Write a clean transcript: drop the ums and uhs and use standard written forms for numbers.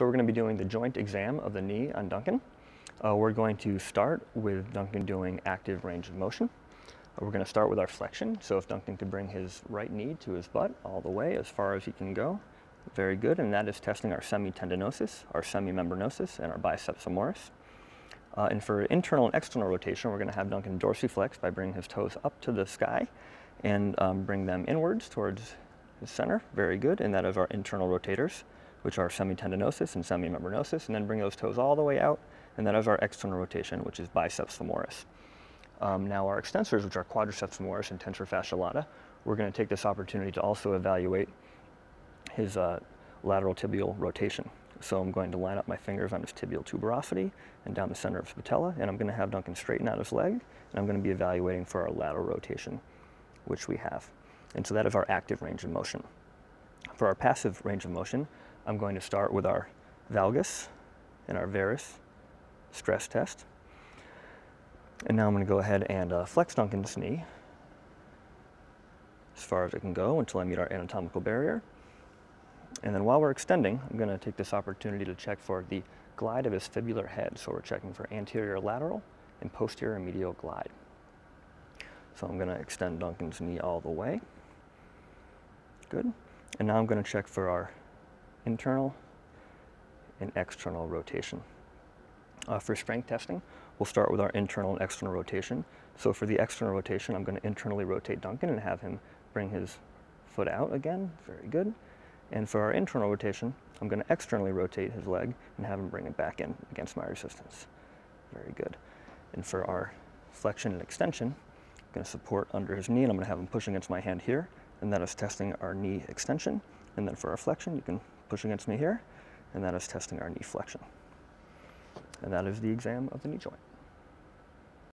So we're going to be doing the joint exam of the knee on Duncan. We're going to start with Duncan doing active range of motion. We're going to start with our flexion. So if Duncan could bring his right knee to his butt all the way as far as he can go. Very good, and that is testing our semitendinosus, our semimembranosus, and our biceps femoris. And for internal and external rotation, we're going to have Duncan dorsiflex by bringing his toes up to the sky and bring them inwards towards his center. Very good, and that is our internal rotators, which are semitendinosus and semimembranosus, and then bring those toes all the way out, and that is our external rotation, which is biceps femoris. Now our extensors, which are quadriceps femoris and tensor fascia lata, we're going to take this opportunity to also evaluate his lateral tibial rotation. So I'm going to line up my fingers on his tibial tuberosity and down the center of his patella, and I'm going to have Duncan straighten out his leg, and I'm going to be evaluating for our lateral rotation, which we have. And so that is our active range of motion. For our passive range of motion, I'm going to start with our valgus and our varus stress test. And now I'm going to go ahead and flex Duncan's knee as far as it can go until I meet our anatomical barrier. And then while we're extending, I'm going to take this opportunity to check for the glide of his fibular head. So we're checking for anterior lateral and posterior medial glide. So I'm going to extend Duncan's knee all the way. Good. And now I'm going to check for our internal and external rotation. For strength testing, we'll start with our internal and external rotation. So for the external rotation, I'm going to internally rotate Duncan and have him bring his foot out again. Very good. And for our internal rotation, I'm going to externally rotate his leg and have him bring it back in against my resistance. Very good. And for our flexion and extension, I'm going to support under his knee, and I'm going to have him push against my hand here, and that is testing our knee extension. And then for our flexion, you can push against me here, and that is testing our knee flexion. And that is the exam of the knee joint.